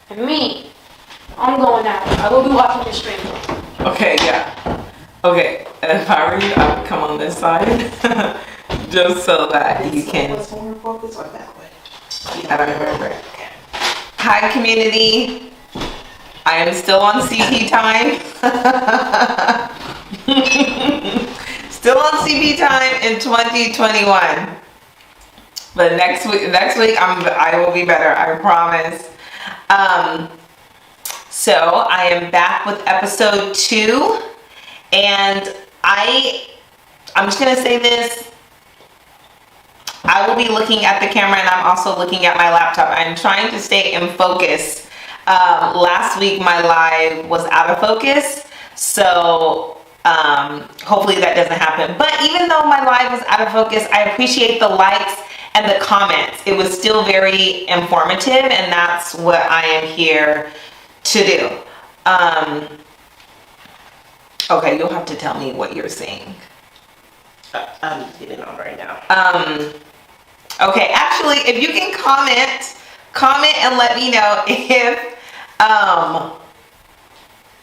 And me, I'm going out. I will be watching the stream. Okay, yeah. Okay, if I were you, I would come on this side. Just so that you can. What's more focus or that way? I don't remember. Hi, community. I am still on CP time. Still on CP time in 2021. But next week I will be better. I promise. So I am back with episode 2, and I'm just gonna say this. I will be looking at the camera, and I'm also looking at my laptop. I'm trying to stay in focus. Last week my live was out of focus, so hopefully that doesn't happen. But even though my live was out of focus, I appreciate the likes and the comments. It was still very informative, and that's what I am here to do. Okay, you'll have to tell me what you're seeing. I'm getting on right now. Okay, actually, if you can comment and let me know if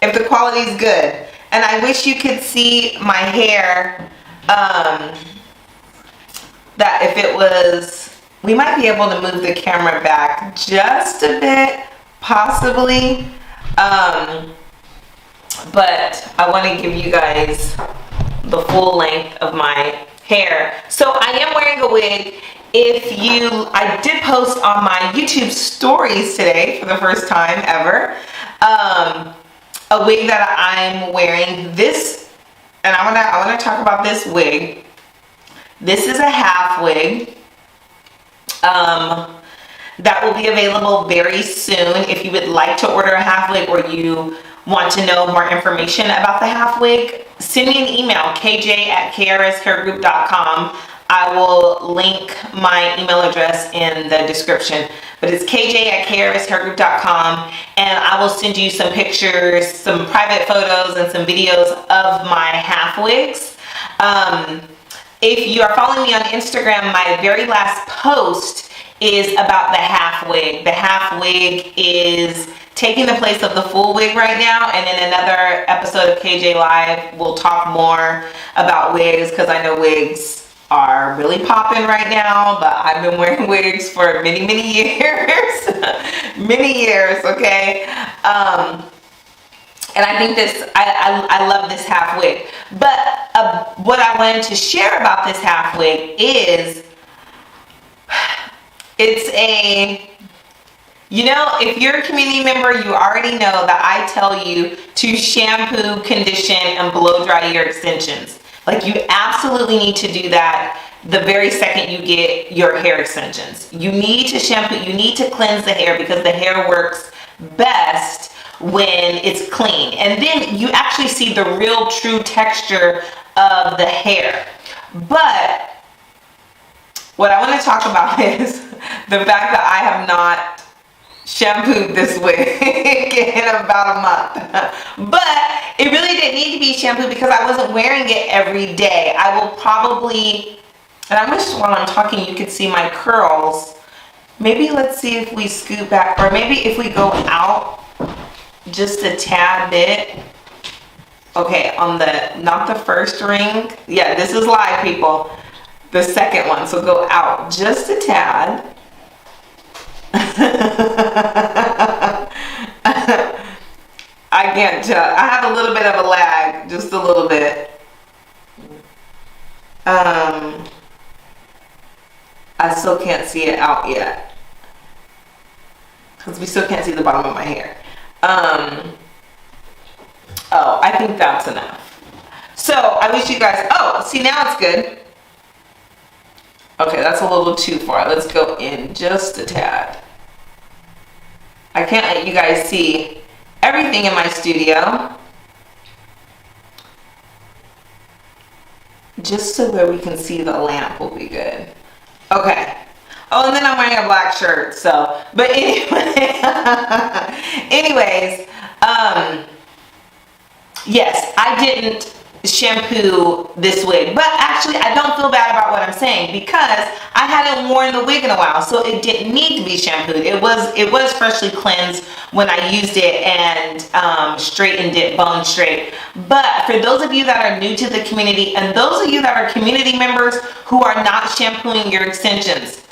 the quality is good. And I wish you could see my hair. That if it was, we might be able to move the camera back just a bit, possibly. But I want to give you guys the full length of my hair. So I am wearing a wig. I did post on my YouTube stories today for the first time ever, a wig that I'm wearing this, and I want to talk about this wig. This is a half wig that will be available very soon. If you would like to order a half wig, or you want to know more information about the half wig, send me an email, kj@krshairgroup.com. I will link my email address in the description, but it's kj@krshairgroup.com, and I will send you some pictures, some private photos, and some videos of my half wigs. If you are following me on Instagram, my very last post is about the half wig. The half wig is taking the place of the full wig right now, and in another episode of KJ Live, we'll talk more about wigs, because I know wigs are really popping right now, but I've been wearing wigs for many years. Many years, okay? And I think I love this half wig. But what I wanted to share about this half wig is, it's if you're a community member, you already know that I tell you to shampoo, condition, and blow dry your extensions. Like, you absolutely need to do that the very second you get your hair extensions. You need to shampoo, you need to cleanse the hair, because the hair works best when it's clean. And then you actually see the real true texture of the hair. But what I want to talk about is the fact that I have not shampooed this wig in about a month. But it really didn't need to be shampooed, because I wasn't wearing it every day. I will probably, and I wish while I'm talking you could see my curls. Maybe let's see if we scoot back, or maybe if we go out just a tad bit. Okay, on not the first ring. Yeah, this is live, people. The second one, so go out just a tad. I can't tell. I have a little bit of a lag, just a little bit. I still can't see it out yet, because we still can't see the bottom of my hair. Oh, I think that's enough. So I wish you guys, see, now it's good. Okay, that's a little too far. Let's go in just a tad. I can't let you guys see everything in my studio. Just so where we can see the lamp will be good. Okay. Oh, and then I'm wearing a black shirt, so, but anyway, anyways, yes, I didn't shampoo this wig. But actually, I don't feel bad about what I'm saying because I hadn't worn the wig in a while, so it didn't need to be shampooed. It was freshly cleansed when I used it and straightened it bone straight. But for those of you that are new to the community and those of you that are community members who are not shampooing your extensions,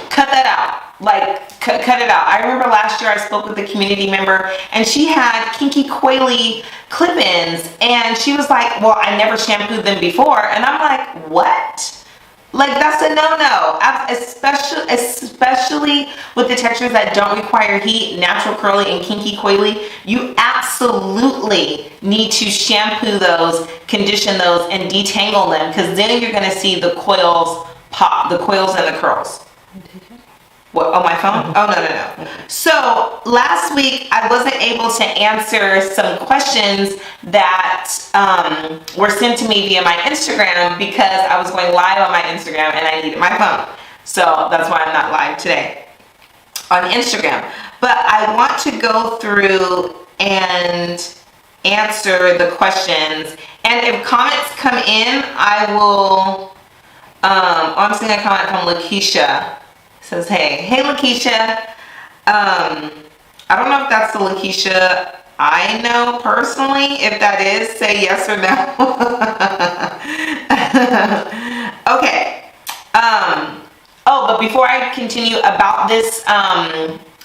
cut that out. Like, cut it out. I remember last year I spoke with a community member and she had kinky coily clip-ins and she was like, well, I never shampooed them before. And I'm like, what? Like, that's a no-no. Especially with the textures that don't require heat, natural curly and kinky coily. You absolutely need to shampoo those, condition those, and detangle them because then you're going to see the coils pop, the coils and the curls. What, on my phone? Oh, no. So last week I wasn't able to answer some questions that were sent to me via my Instagram because I was going live on my Instagram and I needed my phone. So that's why I'm not live today on Instagram. But I want to go through and answer the questions. And if comments come in, I will, I'm seeing a comment from Lakeisha. Says, hey Lakeisha, I don't know if that's the Lakeisha I know personally. If that is, say yes or no. Okay. Oh, but before I continue about this,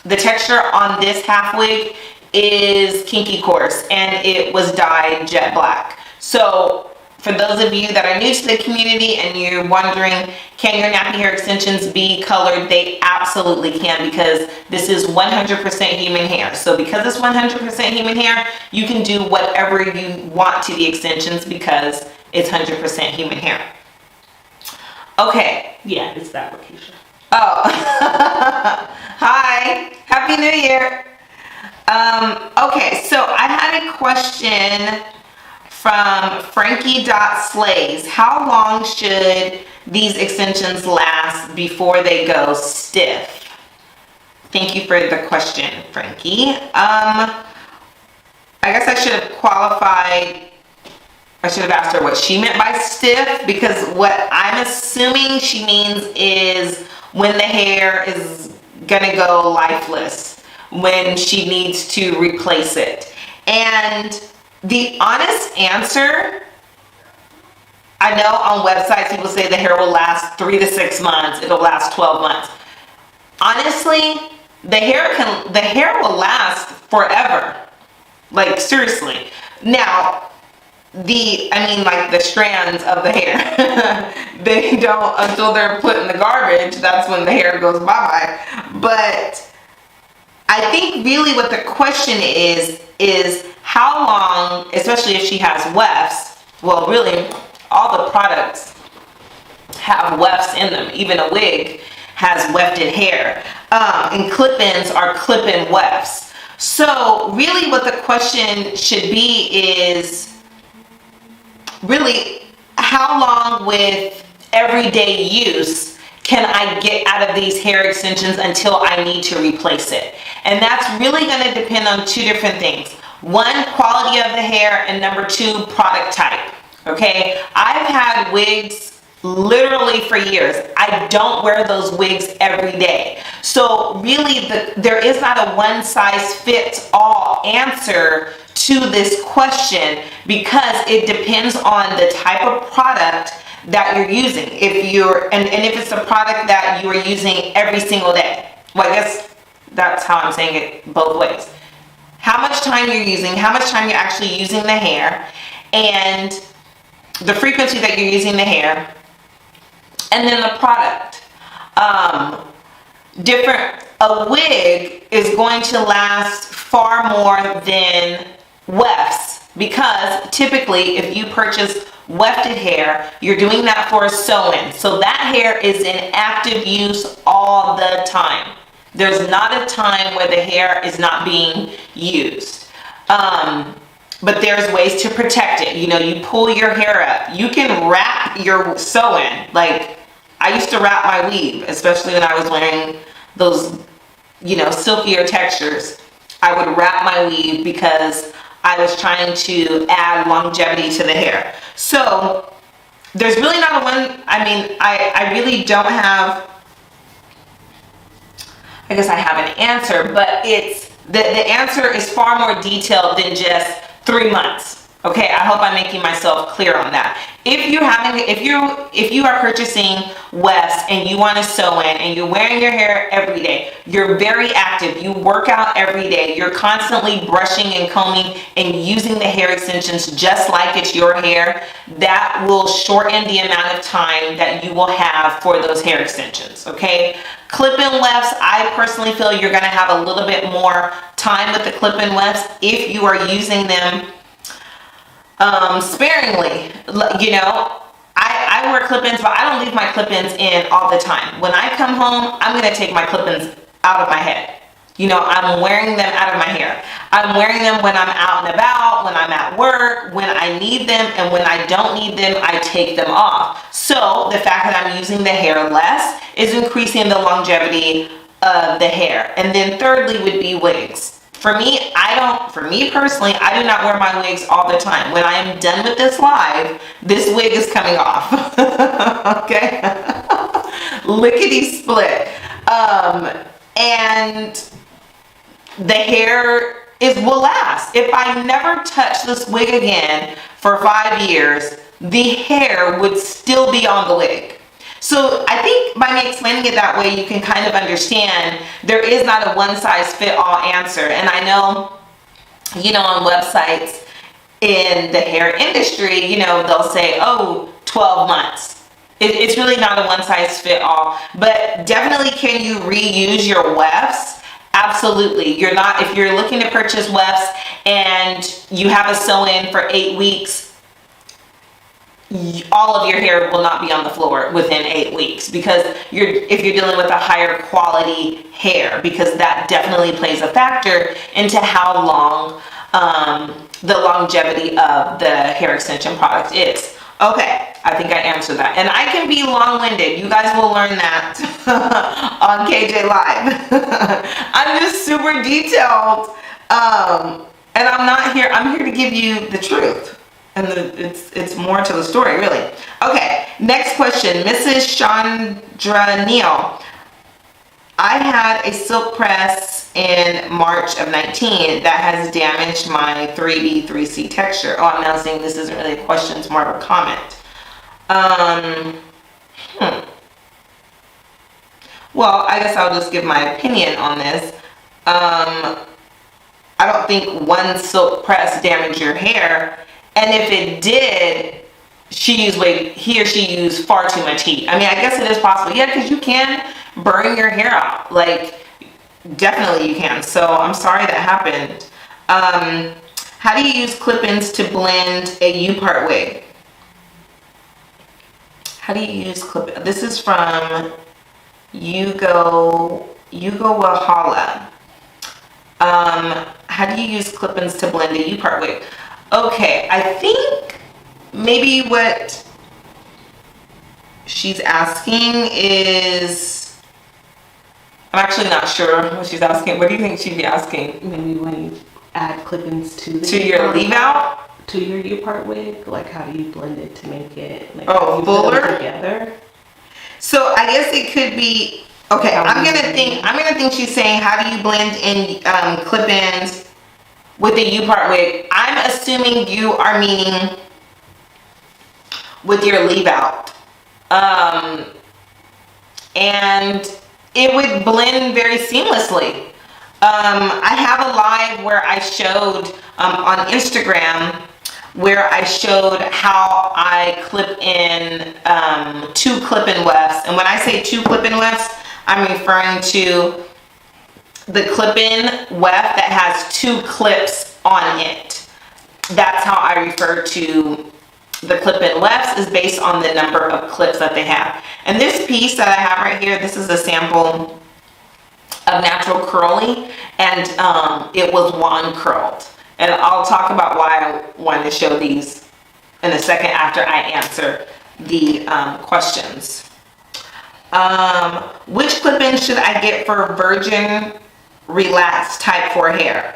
the texture on this half wig is kinky coarse and it was dyed jet black. So for those of you that are new to the community and you're wondering, can your nappy hair extensions be colored? They absolutely can because this is 100% human hair. So because it's 100% human hair, you can do whatever you want to the extensions because it's 100% human hair. Okay. Yeah, it's that location. Oh. Hi. Happy New Year. Okay, so I had a question from Frankie.Slays. How long should these extensions last before they go stiff? Thank you for the question, Frankie. I guess I should have qualified. I should have asked her what she meant by stiff because what I'm assuming she means is when the hair is gonna go lifeless, when she needs to replace it. And the honest answer, I know on websites people say the hair will last 3 to 6 months, it'll last 12 months. Honestly, the hair will last forever. Like, seriously. Now, the strands of the hair, they don't, until they're put in the garbage, that's when the hair goes bye-bye. But I think really what the question is how long, especially if she has wefts, well, really, all the products have wefts in them. Even a wig has wefted hair. And clip-ins are clip-in wefts. So really what the question should be is, really, how long with everyday use can I get out of these hair extensions until I need to replace it? And that's really going to depend on two different things. One, quality of the hair, and number two, product type. Okay, I've had wigs literally for years. I don't wear those wigs every day. So really, there is not a one-size-fits-all answer to this question because it depends on the type of product that you're using. If you're and if it's a product that you are using every single day. Well, I guess that's how I'm saying it both ways. How much time you're using, how much time you're actually using the hair, and the frequency that you're using the hair, and then the product. A wig is going to last far more than wefts because typically if you purchase wefted hair, you're doing that for a sew-in. So that hair is in active use all the time. There's not a time where the hair is not being used. But there's ways to protect it. You know, you pull your hair up. You can wrap your sew-in. Like, I used to wrap my weave, especially when I was wearing those, silkier textures. I would wrap my weave because I was trying to add longevity to the hair. So there's really not a one, I mean, I really don't have, I guess I have an answer, but it's, the answer is far more detailed than just 3 months. Okay, I hope I'm making myself clear on that. If you are purchasing Wefts and you want to sew in and you're wearing your hair every day, you're very active, you work out every day, you're constantly brushing and combing and using the hair extensions just like it's your hair, that will shorten the amount of time that you will have for those hair extensions, okay? Clip-in wefts, I personally feel you're going to have a little bit more time with the clip-in wefts if you are using them sparingly. You know, I wear clip-ins, but I don't leave my clip-ins in all the time. When I come home, I'm going to take my clip-ins out of my head. You know, I'm wearing them out of my hair. I'm wearing them when I'm out and about, when I'm at work, when I need them, and when I don't need them, I take them off. So the fact that I'm using the hair less is increasing the longevity of the hair. And then thirdly would be wigs. For me personally, I do not wear my wigs all the time. When I am done with this live, this wig is coming off. Okay? Lickety split. And the hair will last. If I never touch this wig again for 5 years, the hair would still be on the wig. So I think by me explaining it that way, you can kind of understand there is not a one-size-fit-all answer. And I know, you know, on websites in the hair industry, you know, they'll say, oh, 12 months. It's really not a one-size-fit-all. But definitely, can you reuse your wefts? Absolutely. If you're looking to purchase wefts and you have a sew-in for 8 weeks, all of your hair will not be on the floor within 8 weeks, because if you're dealing with a higher quality hair, because that definitely plays a factor into how long the longevity of the hair extension product is. Okay, I think I answered that. And I can be long-winded. You guys will learn that on KJ Live. I'm just super detailed. And I'm here to give you the truth. And it's more to the story, really. Okay, next question. Mrs. Chandra Neal. I had a silk press in March of 19 that has damaged my 3B, 3C texture. Oh, I'm now saying this isn't really a question, it's more of a comment. Well, I guess I'll just give my opinion on this. I don't think one silk press damaged your hair. And if it did, he or she used far too much heat. I mean, I guess it is possible. Yeah, because you can burn your hair out. Like, definitely you can. So I'm sorry that happened. How do you use clip-ins to blend a U-Part wig? How do you use clip-ins? This is from Yugo Wahala. How do you use clip-ins to blend a U-Part wig? Okay, I think maybe what she's asking is, I'm actually not sure what she's asking. What do you think she'd be asking? Maybe when you add clip-ins to your leave out? To your U-Part wig, like how do you blend it to make it like fuller together? So I guess it could be, okay, I'm gonna think she's saying how do you blend in clip-ins with the U-Part wig. I'm assuming you are meaning with your leave out. And it would blend very seamlessly. I have a live where I showed on Instagram where I showed how I clip in 2 clip-in wefts. And when I say 2 clip-in wefts, I'm referring to the clip-in weft that has 2 clips on it. That's how I refer to the clip-in wefts, is based on the number of clips that they have. And this piece that I have right here, this is a sample of natural curly, and it was wand curled. And I'll talk about why I wanted to show these in a second after I answer the questions. Which clip-in should I get for virgin relaxed type 4 hair?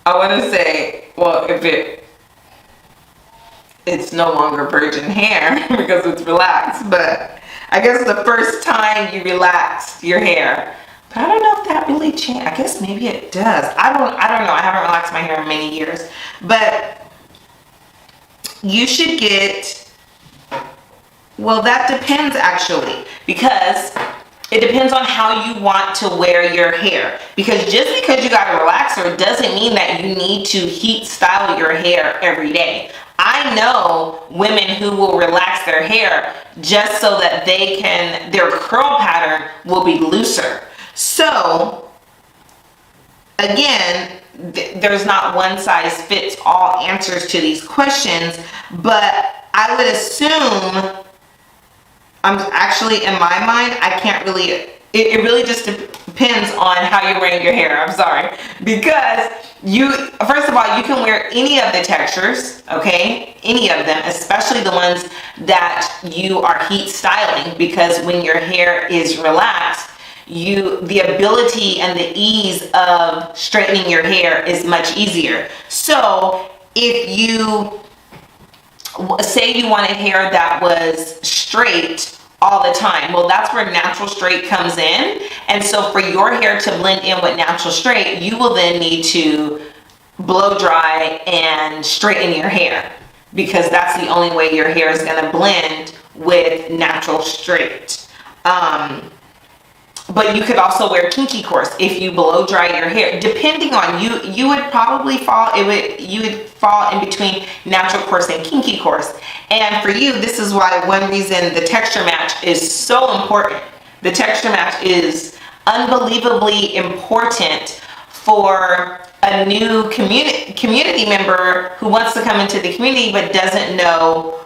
I want to say, well, if it's no longer virgin hair because it's relaxed, but I guess the first time you relaxed your hair. But I don't know if that really changed. I guess maybe it does. I don't know. I haven't relaxed my hair in many years. But you should get, well, that depends actually, because it depends on how you want to wear your hair. Because just because you got a relaxer doesn't mean that you need to heat style your hair every day. I know women who will relax their hair just so that their curl pattern will be looser. So, again, there's not one size fits all answers to these questions, but I would assume, I'm actually, in my mind, I can't really, it really just depends on how you're wearing your hair. I'm sorry. Because first of all, you can wear any of the textures, okay? Any of them, especially the ones that you are heat styling, because when your hair is relaxed, the ability and the ease of straightening your hair is much easier. So if you say you wanted hair that was straight all the time, well, that's where natural straight comes in. And so for your hair to blend in with natural straight, you will then need to blow dry and straighten your hair, because that's the only way your hair is going to blend with natural straight. But you could also wear kinky coarse if you blow dry your hair. Depending on you would probably fall in between natural coarse and kinky coarse. And for you, this is why one reason the texture match is so important. The texture match is unbelievably important for a new community member who wants to come into the community but doesn't know,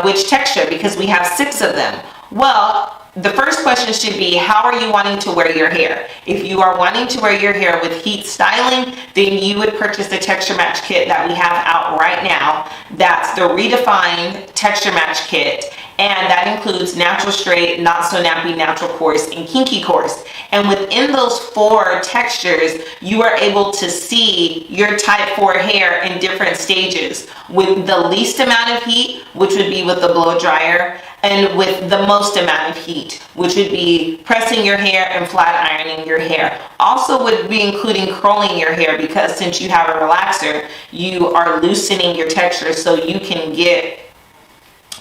which texture, because we have 6 of them. Well, the first question should be, how are you wanting to wear your hair? If you are wanting to wear your hair with heat styling, then you would purchase the texture match kit that we have out right now. That's the redefined texture match kit. And that includes natural straight, not so nappy, natural coarse, and kinky coarse. And within those 4 textures, you are able to see your type 4 hair in different stages, with the least amount of heat, which would be with the blow dryer, and with the most amount of heat, which would be pressing your hair and flat ironing your hair. Also would be including curling your hair, because since you have a relaxer, you are loosening your texture so you can get,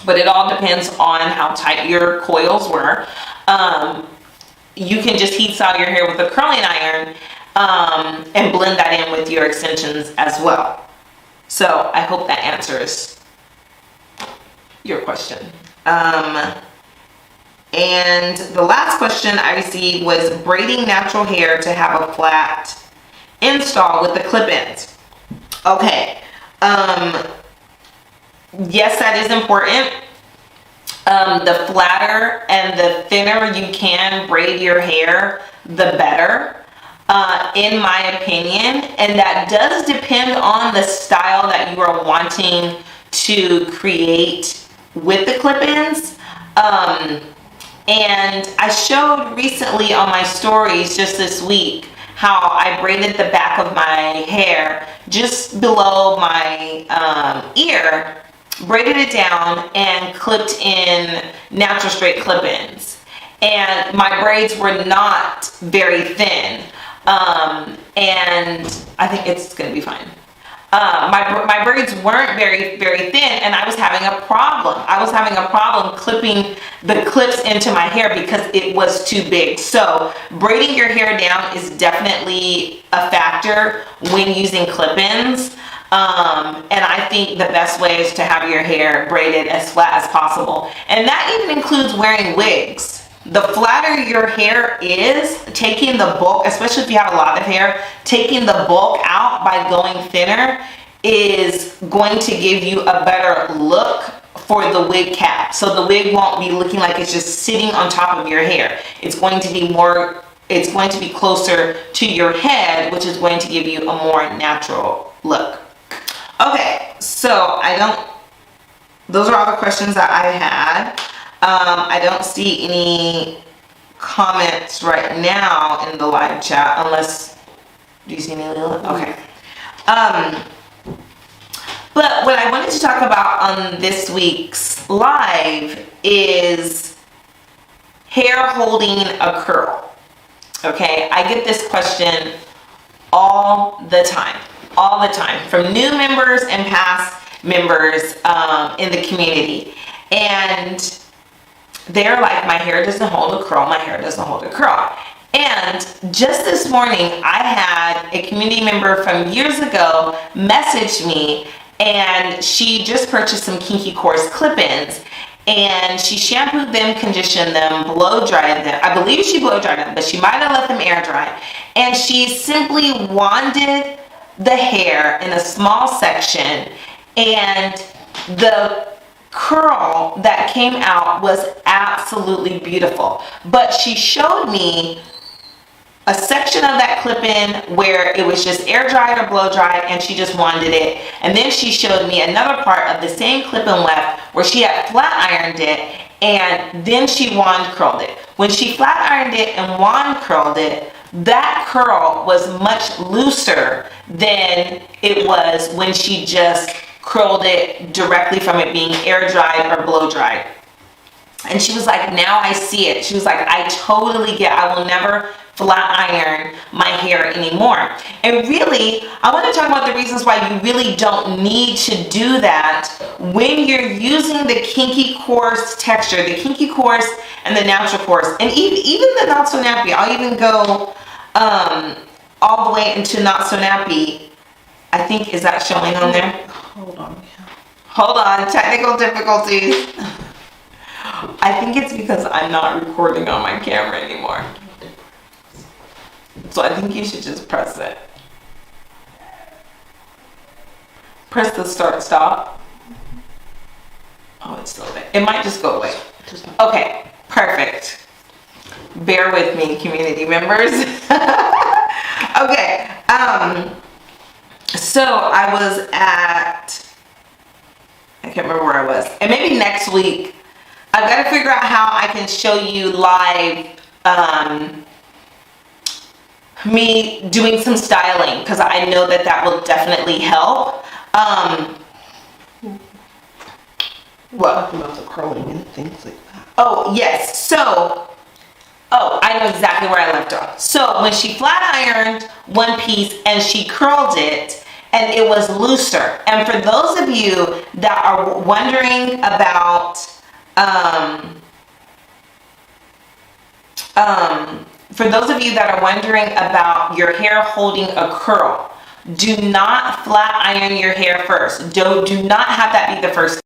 but it all depends on how tight your coils were. You can just heat style your hair with a curling iron and blend that in with your extensions as well. So I hope that answers your question. And the last question I received was braiding natural hair to have a flat install with the clip-ins. Okay. Yes, that is important. The flatter and the thinner you can braid your hair, the better, in my opinion. And that does depend on the style that you are wanting to create with the clip-ins. And I showed recently on my stories just this week how I braided the back of my hair just below my ear, braided it down, and clipped in natural straight clip-ins. And my braids were not very thin. And I think it's gonna be fine. My braids weren't very, very thin, and I was having a problem. I was having a problem clipping the clips into my hair because it was too big. So braiding your hair down is definitely a factor when using clip-ins. And I think the best way is to have your hair braided as flat as possible. And that even includes wearing wigs. The flatter your hair is, taking the bulk, especially if you have a lot of hair, taking the bulk out by going thinner is going to give you a better look for the wig cap. So the wig won't be looking like it's just sitting on top of your hair. It's going to be closer to your head, which is going to give you a more natural look. Okay, so those are all the questions that I had. I don't see any comments right now in the live chat, unless, do you see any, Lila? Okay. But what I wanted to talk about on this week's live is hair holding a curl. Okay, I get this question all the time, from new members and past members in the community. And they're like, my hair doesn't hold a curl, my hair doesn't hold a curl. And just this morning, I had a community member from years ago message me, and she just purchased some Kinky Course clip-ins, and she shampooed them, conditioned them, blow dried them. I believe she blow dried them, but she might have let them air dry. And she simply wanded the hair in a small section, and the curl that came out was absolutely beautiful. But she showed me a section of that clip-in where it was just air dried or blow dried, and she just wanded it. And then she showed me another part of the same clip-in weft where she had flat ironed it, and then she wand curled it. When she flat ironed it and wand curled it, that curl was much looser than it was when she just curled it directly from it being air dried or blow dried. And she was like, now I see it. She was like, I totally get, I will never flat iron my hair anymore. And really, I want to talk about the reasons why you really don't need to do that when you're using the Kinky Course texture, the Kinky Course and the Natural Course, and even the Not So Nappy. I'll even go all the way into Not So Nappy. I think, is that showing on there? Hold on, technical difficulties. I think it's because I'm not recording on my camera anymore. So I think you should just press it. Press the start stop. Oh, it's still there. It might just go away. Okay, perfect. Bear with me, community members. Okay, so I was at, I can't remember where I was. And maybe next week, I've got to figure out how I can show you live me doing some styling, because I know that that will definitely help. What? Talking about the curling and things like that. Oh, yes. So, I know exactly where I left off. So, when she flat ironed one piece and she curled it, and it was looser. And for those of you that are wondering about, for those of you that are wondering about your hair holding a curl, do not flat iron your hair first. Do not have that be the first